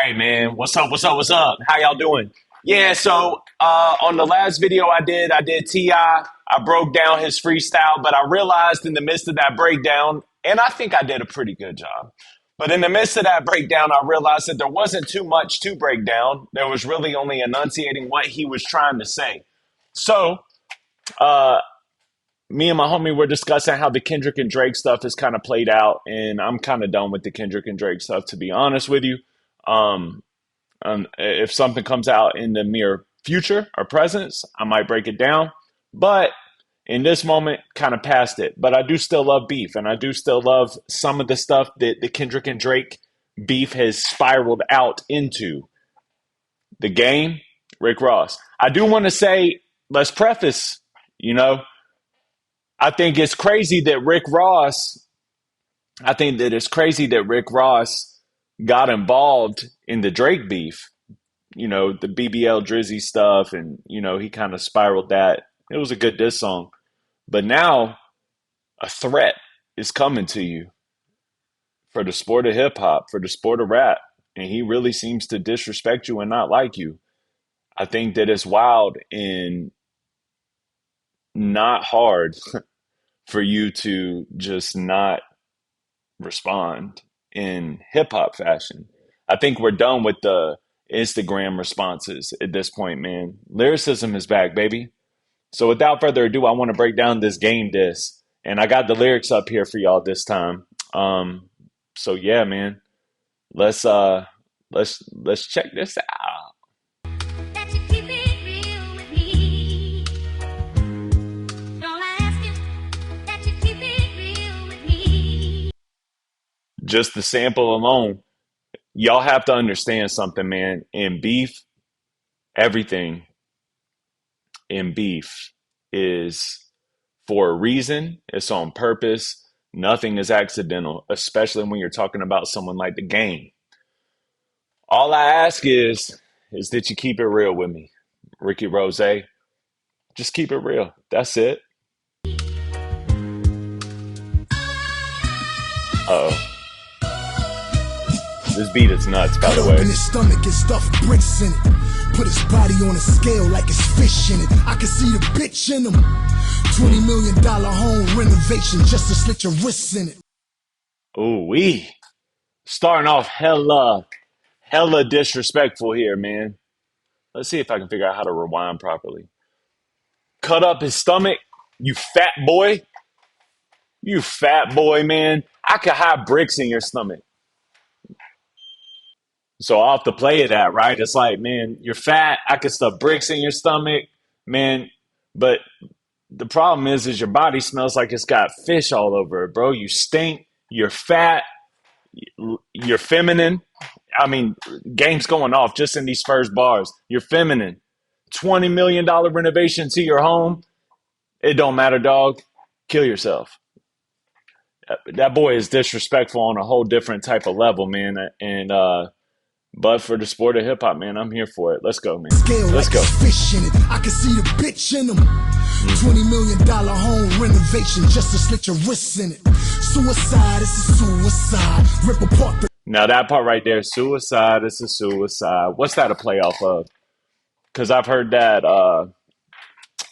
right, man. What's up? What's up? What's up? How y'all doing? Yeah, so on the last video I did T.I. I broke down his freestyle, but I realized in the midst of that breakdown, and I think I did a pretty good job. But in the midst of that breakdown, I realized that there wasn't too much to break down. There was really only enunciating what he was trying to say. So, uh, me and my homie were discussing how the Kendrick and Drake stuff is kind of played out, and I'm kind of done with the Kendrick and Drake stuff, to be honest with you. Um, if something comes out in the near future or presence, I might break it down. But in this moment, kind of past it. But I do still love beef, and I do still love some of the stuff that the Kendrick and Drake beef has spiraled out into. The game, Rick Ross. I do want to say, let's preface, you know, I think it's crazy that Rick Ross, I think that it's crazy that Rick Ross got involved in the Drake beef, the BBL Drizzy stuff, and, he kind of spiraled that. It was a good diss song. But now a threat is coming to you for the sport of hip hop, for the sport of rap. And he really seems to disrespect you and not like you. I think that it's wild and not hard for you to just not respond in hip hop fashion. I think we're done with the Instagram responses at this point, man. Lyricism is back, baby. So without further ado, I want to break down this game disc, and I got the lyrics up here for y'all this time. So yeah, man, let's let's check this out. That you keep it real with me. Don't ask you that you keep it real with me. Just the sample alone, y'all have to understand something, man. In beef, everything in beef is for a reason. It's on purpose. Nothing is accidental, especially when you're talking about someone like the game. All I ask is that you keep it real with me, Ricky Rose. Just keep it real. That's it. Uh-oh. This beat is nuts, by the Cut way. open his stomach and stuff bricks in it. Put his body on a scale like it's fish in it. I can see the bitch in him. $20 million home renovation just to slit your wrists in it. Ooh wee. Starting off hella disrespectful here, man. Let's see if I can figure out how to rewind properly. Cut up his stomach, you fat boy. You fat boy, man. I could hide bricks in your stomach. So I'll have to play it at, right? It's like, man, you're fat. I could stuff bricks in your stomach, man. But the problem is your body smells like it's got fish all over it, bro. You stink. You're fat. You're feminine. I mean, game's going off just in these first bars. You're feminine. $20 million renovation to your home. It don't matter, dog. Kill yourself. That boy is disrespectful on a whole different type of level, man. And but for the sport of hip hop, man, I'm here for it. Let's go, man. Scale Let's like go. it's fish in it. I can see the bitch in him. $20 million home renovation just to slit your wrists in it. Suicide, it's a suicide. Rip apart the Now that part right there, suicide is a suicide. What's that a playoff of? Because I've heard that.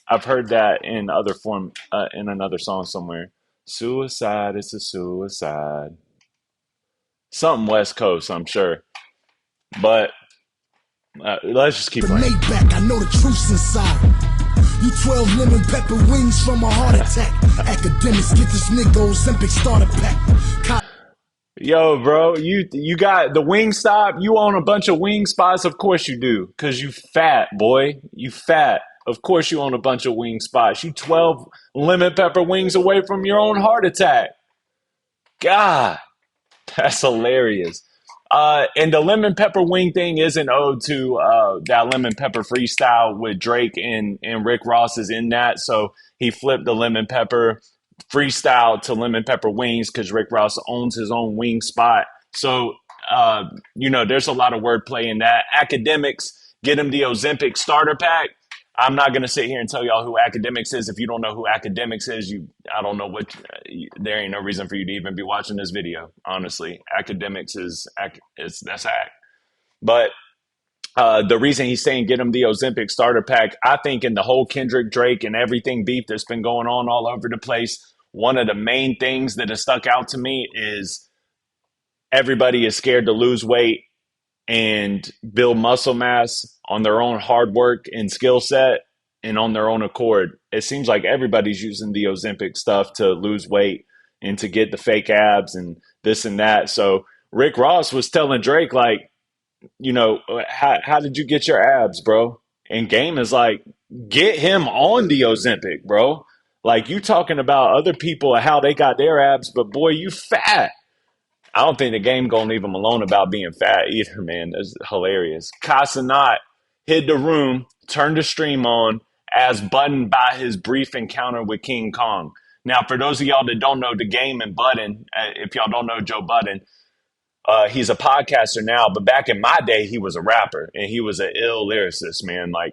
I've heard that in other form, in another song somewhere. Suicide is a suicide. Something West Coast, I'm sure. But let's just keep playing. Maybach. I know the truth's inside. You 12 lemon pepper wings from a heart attack. Academics get this nigga Ozempic starter pack. Yo, bro, you got the wing stop. You own a bunch of wing spots. Of course you do, cause you fat boy. You fat. Of course you own a bunch of wing spots. You 12 lemon pepper wings away from your own heart attack. God, that's hilarious. And the lemon pepper wing thing is an ode to that lemon pepper freestyle with Drake and Rick Ross is in that. So he flipped the lemon pepper freestyle to lemon pepper wings because Rick Ross owns his own wing spot. So, there's a lot of wordplay in that. Academics, get him the Ozempic starter pack. I'm not going to sit here and tell y'all who Academics is. If you don't know who Academics is, I don't know there ain't no reason for you to even be watching this video. Honestly, Academics that's act. But the reason he's saying get him the Ozempic starter pack, I think in the whole Kendrick Drake and everything beef that's been going on all over the place, one of the main things that has stuck out to me is everybody is scared to lose weight and build muscle mass on their own hard work and skill set and on their own accord. It seems like everybody's using the Ozempic stuff to lose weight and to get the fake abs and this and that. So Rick Ross was telling Drake, like, how did you get your abs, bro? And Game is like, get him on the Ozempic, bro. Like, you talking about other people and how they got their abs, but boy, you fat. I don't think the Game gonna leave him alone about being fat either, man. That's hilarious. Casanat hid the room, turned the stream on as Button by his brief encounter with King Kong. Now, for those of y'all that don't know the Game and Button, if y'all don't know Joe Budden, he's a podcaster now, but back in my day, he was a rapper and he was an ill lyricist, man. Like,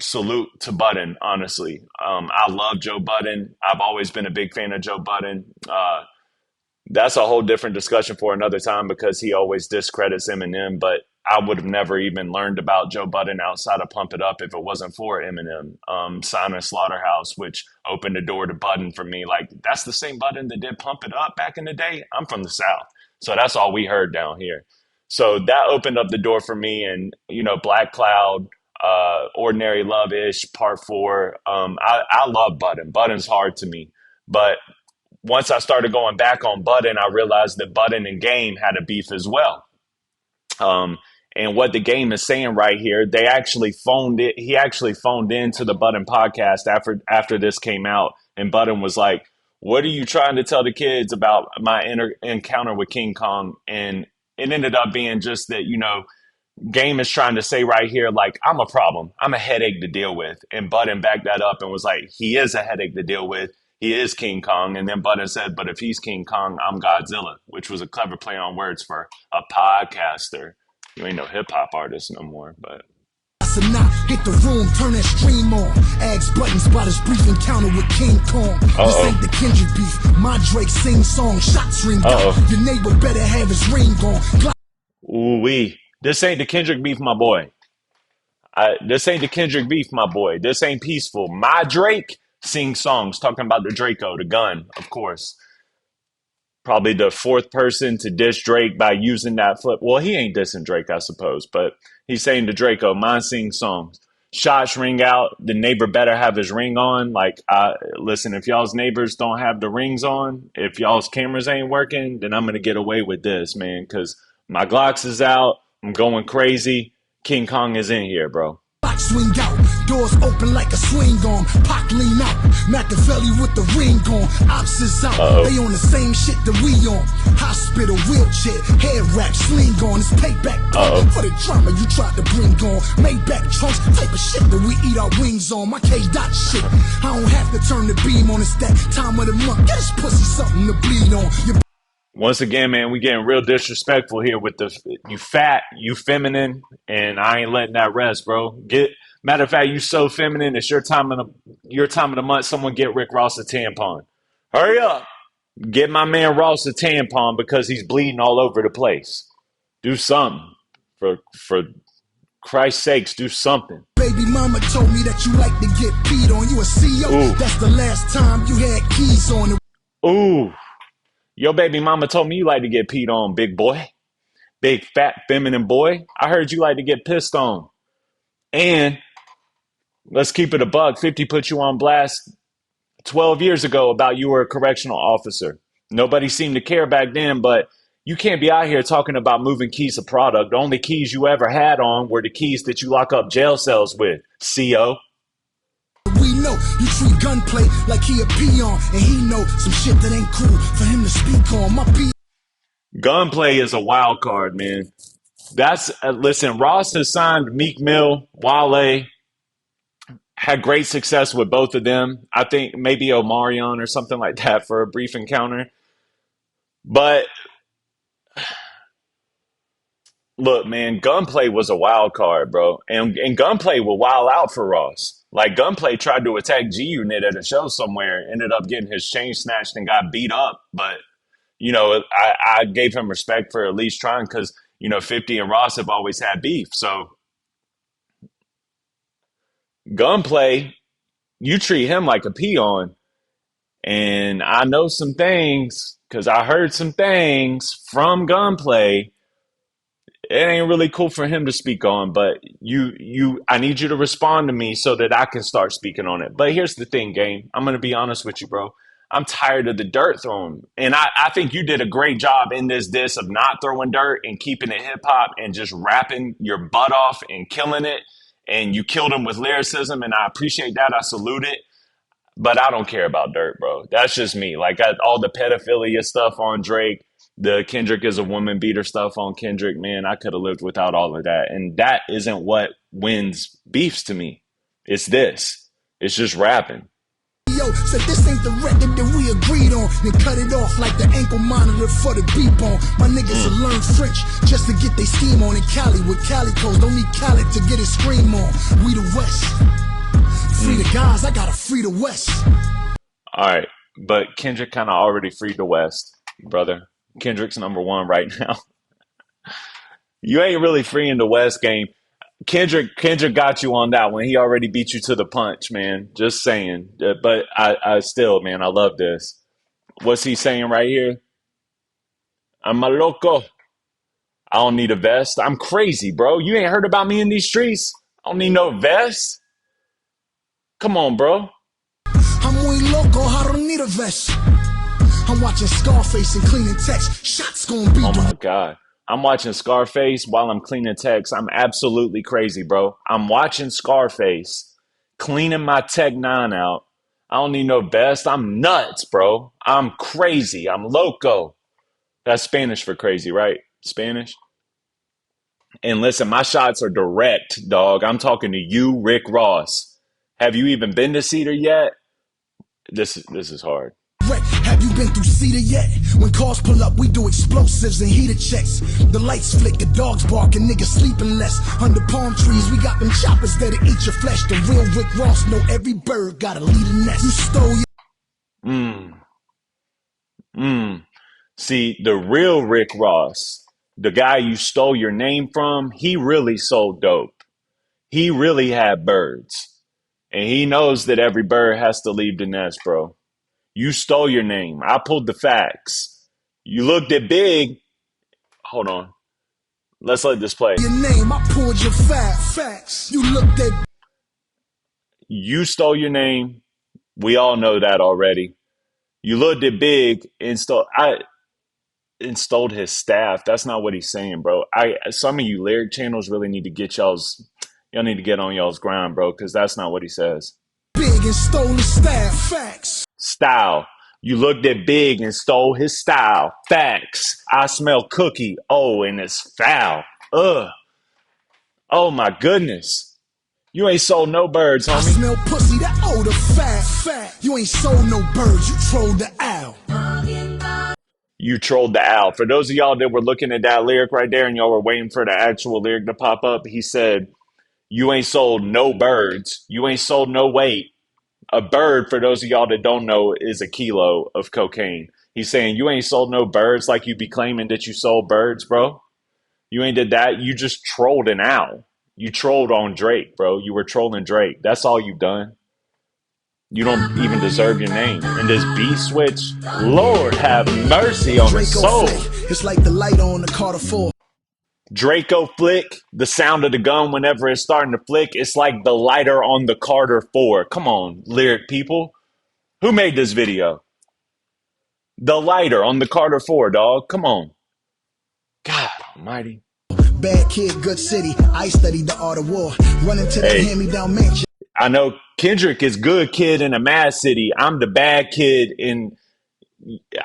salute to Budden, honestly. I love Joe Budden. I've always been a big fan of Joe Budden. That's a whole different discussion for another time because he always discredits Eminem. But I would have never even learned about Joe Budden outside of Pump It Up if it wasn't for Eminem. Signing Slaughterhouse, which opened the door to Budden for me. Like, that's the same Budden that did Pump It Up back in the day. I'm from the South, so that's all we heard down here. So that opened up the door for me. And, Black Cloud, Ordinary Love Ish, Part 4. I love Budden. Budden's hard to me. But once I started going back on Budden, I realized that Budden and Game had a beef as well. And what the Game is saying right here, they actually phoned it. He actually phoned into the Budden podcast after this came out, and Budden was like, "What are you trying to tell the kids about my encounter with King Kong?" And it ended up being just that, Game is trying to say right here, like, I'm a problem. I'm a headache to deal with. And Budden backed that up and was like, he is a headache to deal with. He is King Kong. And then Budden said, but if he's King Kong, I'm Godzilla, which was a clever play on words for a podcaster. You ain't no hip hop artist no more, but. Hit the room, turn that stream on. Ask Buttons about his brief encounter with King Kong. This ain't the Kendrick beef. My Drake sing song, shots ring out. Your neighbor better have his ring on. Ooh-wee. This ain't the Kendrick beef, my boy. This ain't the Kendrick beef, my boy. This ain't peaceful. My Drake sings songs talking about the Draco, the gun, of course. Probably the fourth person to diss Drake by using that flip. Well, he ain't dissing Drake, I suppose, but he's saying to Draco, mine sings songs. Shots ring out. The neighbor better have his ring on. Like, listen, if y'all's neighbors don't have the rings on, if y'all's cameras ain't working, then I'm going to get away with this, man, because my Glocks is out. I'm going crazy. King Kong is in here, bro. Swing out, doors open like a swing on. Pac lean out, Machiavelli with the ring on. Ops is out, they on the same shit that we on. Hospital, wheelchair, hair wrap, sling on. It's payback for the drama you tried to bring on. Maybach trunks, type of shit that we eat our wings on. My K-Dot shit, I don't have to turn the beam on. It's that time of the month, get this pussy something to bleed on. Once again, man, we getting real disrespectful here with the you fat, you feminine, and I ain't letting that rest, bro. Matter of fact, you so feminine. It's your time of the month. Someone get Rick Ross a tampon. Hurry up, get my man Ross a tampon because he's bleeding all over the place. Do something for Christ's sakes. Do something. Baby mama told me that you like to get peed on. You a CEO? Ooh. That's the last time you had keys on it. Ooh. Your baby mama told me you like to get peed on, big boy. Big, fat, feminine boy. I heard you like to get pissed on. And let's keep it a buck. 50 put you on blast 12 years ago about you were a correctional officer. Nobody seemed to care back then, but you can't be out here talking about moving keys of product. The only keys you ever had on were the keys that you lock up jail cells with, CO. We know you treat gunplay like he a peon, and he know some shit that ain't cool for him to speak on. My gunplay is a wild card, man. That's listen. Ross has signed Meek Mill, Wale, had great success with both of them. I think maybe Omarion or something like that for a brief encounter. But look, man, Gunplay was a wild card, bro, and Gunplay will wild out for Ross. Like, Gunplay tried to attack G Unit at a show somewhere, ended up getting his chain snatched and got beat up. But, I gave him respect for at least trying because, 50 and Ross have always had beef. So Gunplay, you treat him like a peon. And I know some things because I heard some things from Gunplay. It ain't really cool for him to speak on, but I need you to respond to me so that I can start speaking on it. But here's the thing, gang. I'm gonna be honest with you, bro. I'm tired of the dirt thrown. And I think you did a great job in this diss of not throwing dirt and keeping it hip hop and just rapping your butt off and killing it. And you killed him with lyricism, and I appreciate that. I salute it. But I don't care about dirt, bro. That's just me. Like all the pedophilia stuff on Drake, the Kendrick is a woman beater stuff on Kendrick, man, I could have lived without all of that. And that isn't what wins beefs to me. It's this. It's just rapping. Yo, said this ain't the record that we agreed on. Then cut it off like the ankle monitor for the beep on. My niggas will learn French just to get their scheme on in Cali with Calicos. Don't need Cali to get his scream on. We the West. Free the guys, I gotta free the West. All right, but Kendrick kind of already freed the West, brother. Kendrick's #1 right now. You ain't really freeing the West game. Kendrick got you on that one. He already beat you to the punch, man. Just saying. But I still, man, I love this. What's he saying right here? I'm a loco. I don't need a vest. I'm crazy, bro. You ain't heard about me in these streets. I don't need no vest. Come on, bro. I'm muy loco, I don't need a vest. I'm watching Scarface and cleaning text. Shots gonna be. Oh my God. I'm watching Scarface while I'm cleaning text. I'm absolutely crazy, bro. I'm watching Scarface, cleaning my Tech 9 out. I don't need no vest. I'm nuts, bro. I'm crazy. I'm loco. That's Spanish for crazy, right? Spanish? And listen, my shots are direct, dog. I'm talking to you, Rick Ross. Have you even been to Cedar yet? This is hard. Have you been through Cedar yet? When cars pull up, we do explosives and heater checks. The lights flick, the dogs bark, and niggas sleeping less. Under palm trees, we got them choppers that'll eat your flesh. The real Rick Ross know every bird gotta leave a nest. You stole your... See, the real Rick Ross, the guy you stole your name from, he really sold dope. He really had birds. And he knows that every bird has to leave the nest, bro. You stole your name. I pulled the facts. You looked at Big. Hold on. Let's let this play. Your name, I pulled your facts. You looked at... You stole your name. We all know that already. You looked at Big and stole his staff. That's not what he's saying, bro. Some of you lyric channels really need to get y'all need to get on y'all's grind, bro, because that's not what he says. Big and stole his staff. Facts. Style. You looked at Big and stole his style. Facts. I smell cookie. Oh, and it's foul. Ugh. Oh my goodness. You ain't sold no birds, homie. I smell pussy, that odor fat. You ain't sold no birds, you trolled the owl. You trolled the owl. For those of y'all that were looking at that lyric right there and y'all were waiting for the actual lyric to pop up, he said, you ain't sold no birds. You ain't sold no weight. A bird, for those of y'all that don't know, is a kilo of cocaine. He's saying you ain't sold no birds like you be claiming that you sold birds, bro. You ain't did that. You just trolled an owl. You trolled on Drake, bro. You were trolling Drake. That's all you've done. You don't even deserve your name. And this beat switch, Lord have mercy on the soul. It's like the light on the Carter 4. Draco flick, the sound of the gun whenever it's starting to flick, it's like the lighter on the Carter 4. Come on, lyric people. Who made this video? The lighter on the Carter 4, dog. Come on. God almighty. Bad kid, good city. I studied the art of war. Running to the hand-me-down mansion. I know Kendrick is good kid in a mad city. I'm the bad kid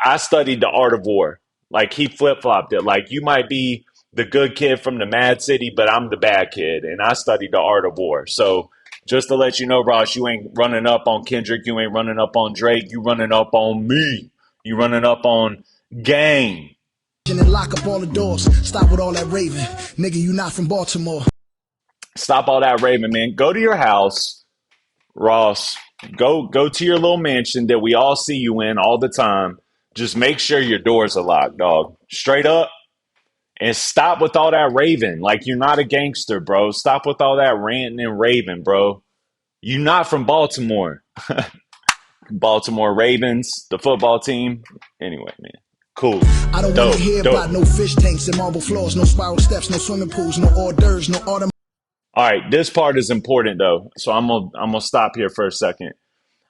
I studied the art of war. Like he flip-flopped it. Like you might be the good kid from the mad city, but I'm the bad kid, and I studied the art of war. So just to let you know, Ross, you ain't running up on Kendrick. You ain't running up on Drake. You running up on me. You running up on gang. And lock up all the doors. Stop with all that raving. Nigga, you not from Baltimore. Stop all that raving, man. Go to your house, Ross. Go to your little mansion that we all see you in all the time. Just make sure your doors are locked, dog. Straight up. And stop with all that raving. Like, you're not a gangster, bro. Stop with all that ranting and raving, bro. You're not from Baltimore. Baltimore Ravens, the football team. Anyway, man. Cool. I don't Dope. wanna hear about no fish tanks and marble floors, no spiral steps, no swimming pools, no hors d'oeuvres, no autumn. All right, this part is important though. So I'm gonna stop here for a second.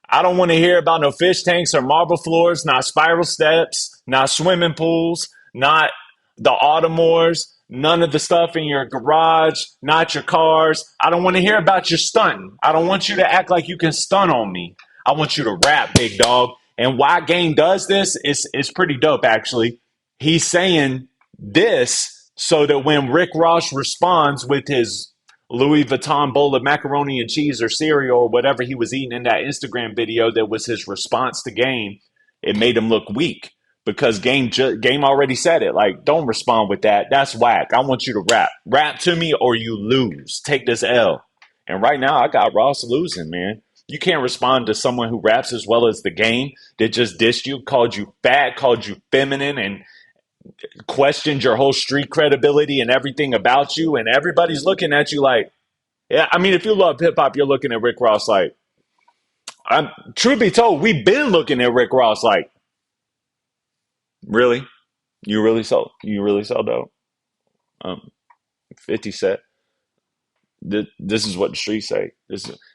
I don't want to hear about no fish tanks or marble floors, not spiral steps, not swimming pools, not the Automores, none of the stuff in your garage, not your cars. I don't want to hear about your stunting. I don't want you to act like you can stunt on me. I want you to rap, big dog. And why Game does this is pretty dope, actually. He's saying this so that when Rick Ross responds with his Louis Vuitton bowl of macaroni and cheese or cereal or whatever he was eating in that Instagram video that was his response to Game, it made him look weak because Game already said it. Like, don't respond with that. That's whack. I want you to rap. Rap to me or you lose. Take this L. And right now, I got Ross losing, man. You can't respond to someone who raps as well as the Game that just dissed you, called you fat, called you feminine, and questioned your whole street credibility and everything about you, and everybody's looking at you like, yeah, I mean, if you love hip hop, you're looking at Rick Ross like, truth be told, we've been looking at Rick Ross like, really? You really so dope? 50 Cent. This is what the streets say.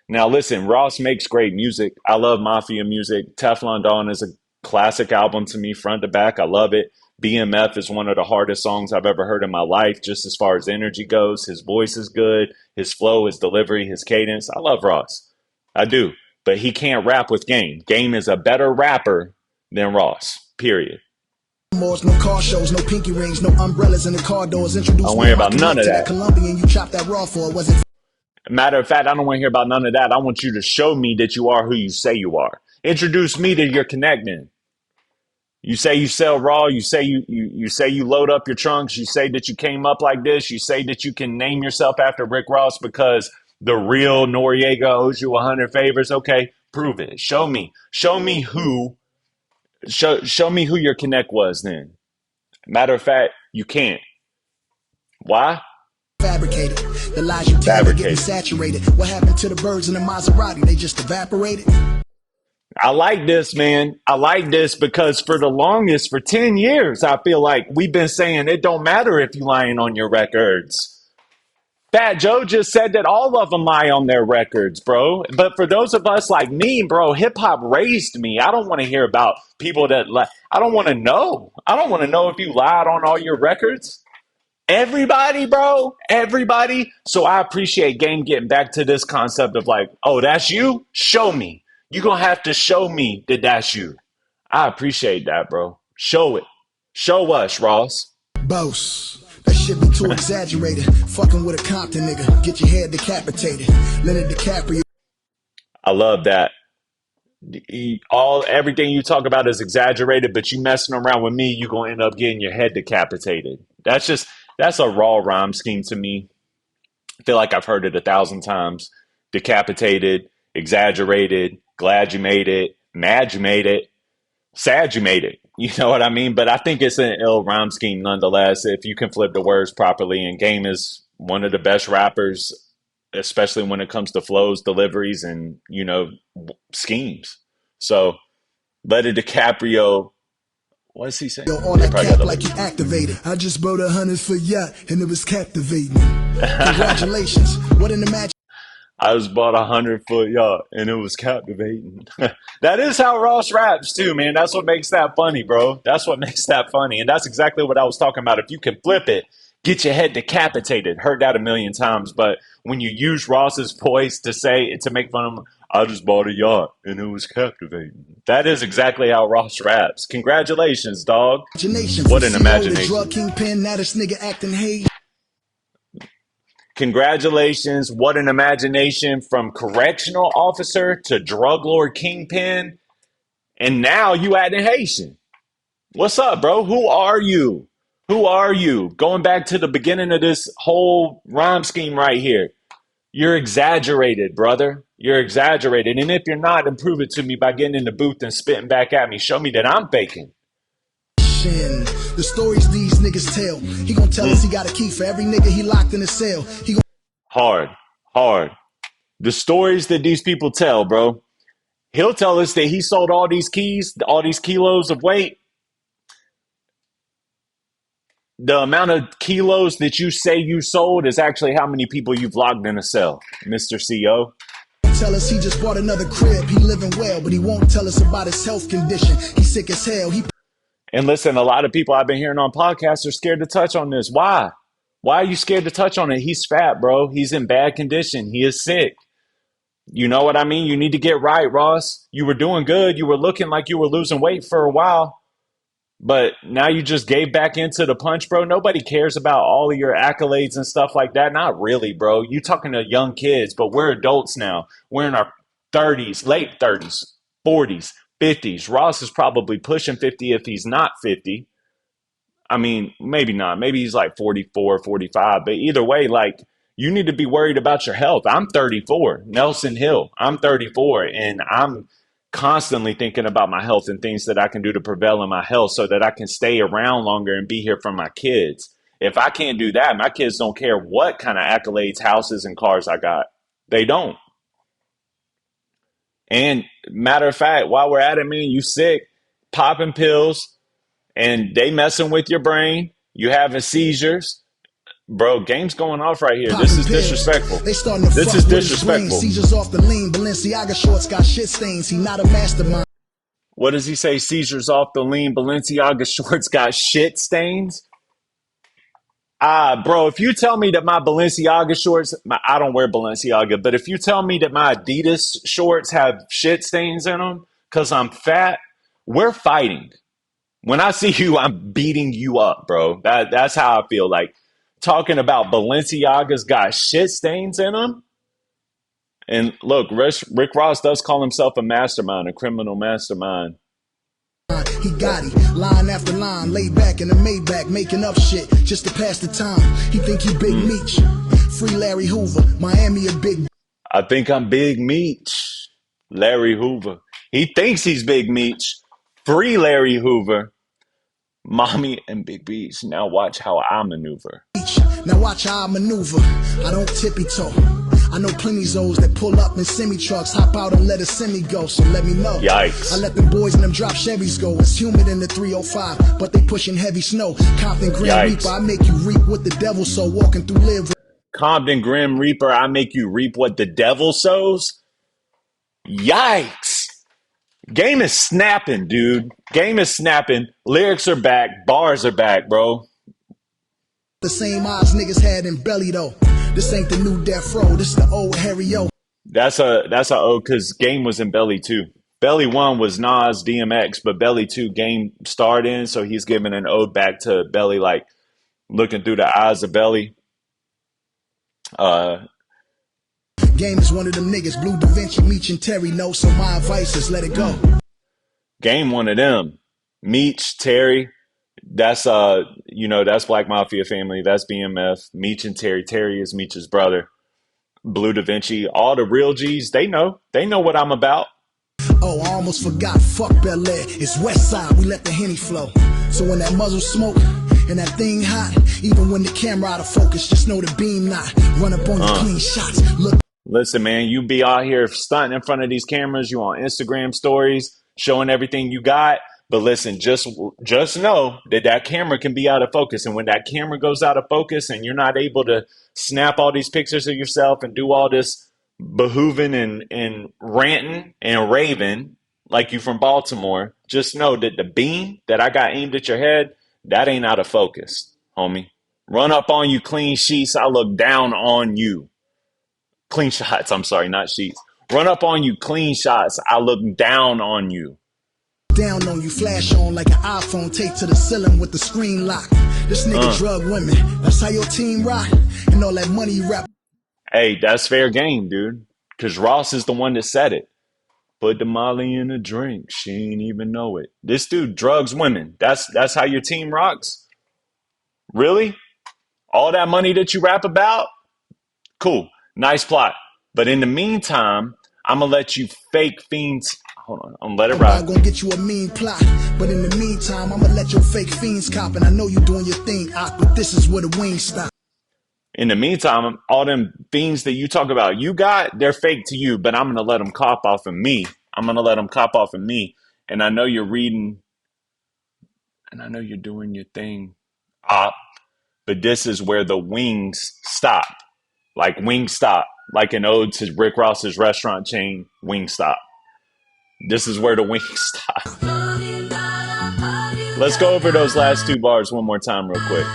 Now listen, Ross makes great music. I love Mafia music. Teflon Don is a classic album to me, front to back. I love it. BMF is one of the hardest songs I've ever heard in my life, just as far as energy goes. His voice is good. His flow, his delivery, his cadence. I love Ross. I do. But he can't rap with Game. Game is a better rapper than Ross, period. No car shows, no pinky rings, no umbrellas in the car doors. I don't worry about none of that. Colombian, you chopped that raw for. Was it? Matter of fact, I don't want to hear about none of that. I want you to show me that you are who you say you are. Introduce me to your connecting. You say you sell raw. You say you say you load up your trunks. You say that you came up like this. You say that you can name yourself after Rick Ross because the real Noriega owes you 100 favors. Okay, prove it. Show me. Show me who your connect was then. Matter of fact, you can't. Why? Fabricated. The lies you tell are getting saturated. What happened to the birds in the Maserati? They just evaporated. I like this, man. I like this because for the longest, for 10 years, I feel like we've been saying it don't matter if you lying on your records. Fat Joe just said that all of them lie on their records, bro. But for those of us like me, bro, hip hop raised me. I don't want to hear about people that lie. I don't want to know. I don't want to know if you lied on all your records. Everybody, bro, everybody. So I appreciate Game getting back to this concept of like, oh, that's you? Show me. You're going to have to show me that that's you. I appreciate that, bro. Show it. Show us, Ross. Boss. That shit be too exaggerated. Fucking with a Compton nigga. Get your head decapitated. Leonard DiCaprio. I love that. Everything you talk about is exaggerated, but you messing around with me, you're gonna end up getting your head decapitated. That's a raw rhyme scheme to me. I feel like I've heard it 1,000 times. Decapitated, exaggerated, glad you made it, mad you made it, sad you made it. You know what I mean? But I think it's an ill rhyme scheme nonetheless if you can flip the words properly. And Game is one of the best rappers, especially when it comes to flows, deliveries, and, schemes. So, Leonard DiCaprio, what does he say? Yo, on that cap like you activated. I just bought 100-foot yacht and it was captivating. Congratulations. What an imagine. I just bought 100-foot yacht and it was captivating. That is how Ross raps too, man. That's what makes that funny, bro. That's what makes that funny. And that's exactly what I was talking about. If you can flip it, get your head decapitated. Heard that 1,000,000 times. But when you use Ross's voice to make fun of him, I just bought a yacht and it was captivating. That is exactly how Ross raps. Congratulations, dog. What an imagination. Drug kingpin, now this nigga acting hate. Congratulations. What an imagination from correctional officer to drug lord kingpin. And now you acting Haitian. What's up, bro? Who are you? Who are you? Going back to the beginning of this whole rhyme scheme right here. You're exaggerated, brother. You're exaggerated. And if you're not, then prove it to me by getting in the booth and spitting back at me. Show me that I'm faking. The stories these niggas tell. He gon' tell us he got a key for every nigga he locked in a cell. He gon' Hard, hard. The stories that these people tell, bro. He'll tell us that he sold all these keys, all these kilos of weight. The amount of kilos that you say you sold is actually how many people you've locked in a cell, Mr. CEO. tell us he just bought another crib. He living well, but he won't tell us about his health condition. He's sick as hell. And listen, a lot of people I've been hearing on podcasts are scared to touch on this. Why? Why are you scared to touch on it? He's fat, bro. He's in bad condition. He is sick. You know what I mean? You need to get right, Ross. You were doing good. You were looking like you were losing weight for a while. But now you just gave back into the punch, bro. Nobody cares about all of your accolades and stuff like that. Not really, bro. You talking to young kids, but we're adults now. We're in our 30s, late 30s, 40s, 50s. Ross is probably pushing 50 if he's not 50. I mean, maybe not. Maybe he's like 44, 45. But either way, like, you need to be worried about your health. I'm 34, Nelson Hill. I'm 34, and I'm constantly thinking about my health and things that I can do to prevail in my health so that I can stay around longer and be here for my kids. If I can't do that, my kids don't care what kind of accolades, houses, and cars I got. They don't. And matter of fact, while we're at it, man, you sick, popping pills, and they messing with your brain. You having seizures. Bro, game's going off right here. This is disrespectful. They starting to This fuck is with his brain. disrespectful. Seizures off the lean. Balenciaga shorts got shit stains. He not a mastermind. What does he say? Seizures off the lean. Balenciaga shorts got shit stains. Bro, if you tell me that my Balenciaga shorts, I don't wear Balenciaga, but if you tell me that my Adidas shorts have shit stains in them because I'm fat, we're fighting. When I see you, I'm beating you up, bro. That's how I feel. Like, talking about Balenciaga's got shit stains in them. And look, Rick Ross does call himself a mastermind, a criminal mastermind. He got it, line after line, laid back in the Maybach, making up shit just to pass the time. He think he Big Meech, free Larry Hoover, Miami a big. I think I'm Big Meech, Larry Hoover. He thinks he's Big Meech, free Larry Hoover, mommy and Big Beach. Now watch how I maneuver. Now watch how I maneuver. I don't tippy toe. I know plenty Zos that pull up in semi-trucks, hop out and let a semi go, so let me know. Yikes. I let them boys and them drop Chevys go. It's humid in the 305, but they pushing heavy snow. Compton Grim Yikes. Reaper, I make you reap what the devil sow, walking through live. Compton Grim Reaper, I make you reap what the devil sows. Yikes. Game is snapping, dude. Game is snapping. Lyrics are back. Bars are back, bro. The same eyes niggas had in Belly though. This ain't the new Death Row, this the old Harry O. That's a O because Game was in Belly 2. Belly 1 was Nas, DMX, but Belly 2 Game starred in, so he's giving an ode back to Belly, like looking through the eyes of Belly. Game is one of them niggas, Blue Da Vinci, Meech and Terry know, so my advice is let it go. Game one of them. Meech, Terry. That's that's Black Mafia family. That's BMF. Meech and Terry. Terry is Meech's brother. Blue Da Vinci. All the real G's, they know. They know what I'm about. Oh, I almost forgot. Fuck Bel Air. It's West Side. We let the Henny flow. So when that muzzle smoke and that thing hot, even when the camera out of focus, just know the beam not. Run up on your clean shots. Look. Listen, man, you be out here stunting in front of these cameras. You on Instagram stories, showing everything you got. But listen, just know that camera can be out of focus. And when that camera goes out of focus and you're not able to snap all these pictures of yourself and do all this behooving and ranting and raving like you from Baltimore, just know that the beam that I got aimed at your head, that ain't out of focus, homie. Run up on you clean sheets, I look down on you. Clean shots, I'm sorry, not sheets. Run up on you clean shots, I look down on you. Down on you, flash on like an iPhone taped to the ceiling with the screen lock. This nigga drug women, that's how your team rock. And all that money you rap. Hey, that's fair game, dude. Because Ross is the one that said it. Put the Molly in a drink, she ain't even know it. This dude drugs women. That's how your team rocks? Really? All that money that you rap about? Cool. Nice plot. But in the meantime, I'm going to let you fake fiends. Hold on. I'm gonna let it I'm ride. gonna get you a mean plot, but in the meantime, I'ma let your fake fiends cop. And I know you doing your thing, but this is where the wings stop. In the meantime, all them things that you talk about, they're fake to you, but I'm going to let them cop off of me. I'm going to let them cop off of me. And I know you're reading and I know you're doing your thing, but this is where the wings stop. Like Wingstop, like an ode to Rick Ross's restaurant chain, Wingstop. This is where the wings stop. Let's go over those last two bars one more time real quick.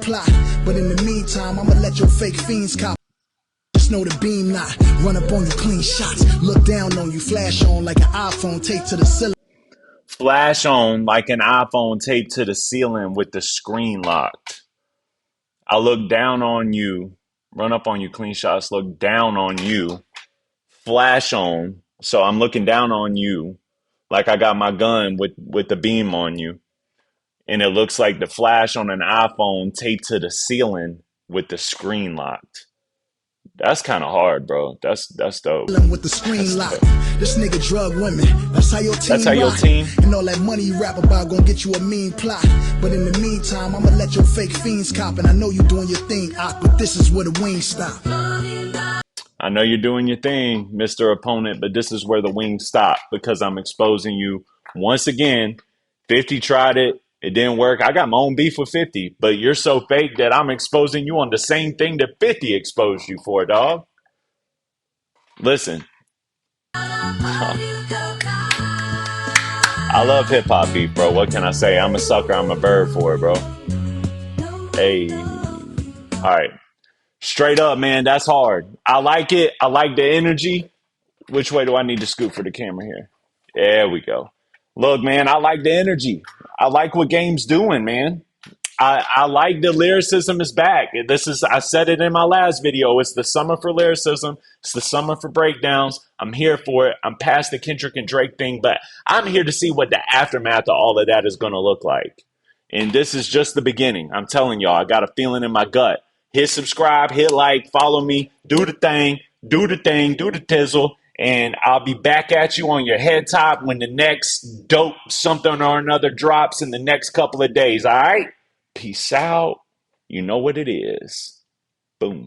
Plot, but in the meantime, I'ma let your fake fiends cop. Just know the beam not run up on you, clean shots, look down on you, flash on like an iPhone taped to the ceiling. Flash on like an iPhone taped to the ceiling with the screen locked. I look down on you, run up on you, clean shots, look down on you, flash on. So I'm looking down on you like I got my gun with the beam on you. And it looks like the flash on an iPhone taped to the ceiling with the screen locked. That's kind of hard, bro. That's dope. With the screen locked. This nigga drug women. That's how your team. That's how your team. And all that money you rap about gonna get you a mean plot. But in the meantime, I'ma let your fake fiends cop. And I know you doing your thing, but this is where the wings stop. I know you're doing your thing, Mr. Opponent, but this is where the wings stop because I'm exposing you once again. 50 tried it. It didn't work. I got my own beef with 50, but you're so fake that I'm exposing you on the same thing that 50 exposed you for, dog. Listen. I love hip hop beef, bro. What can I say? I'm a sucker. I'm a bird for it, bro. Hey. All right. Straight up, man. That's hard. I like it. I like the energy. Which way do I need to scoot for the camera here? There we go. Look, man, I like the energy. I like what Game's doing, man. I like the lyricism is back. I said it in my last video. It's the summer for lyricism. It's the summer for breakdowns. I'm here for it. I'm past the Kendrick and Drake thing, but I'm here to see what the aftermath of all of that is going to look like. And this is just the beginning. I'm telling y'all, I got a feeling in my gut. Hit subscribe, hit like, follow me, do the thing, do the tizzle. And I'll be back at you on your head top when the next dope something or another drops in the next couple of days. All right? Peace out. You know what it is. Boom.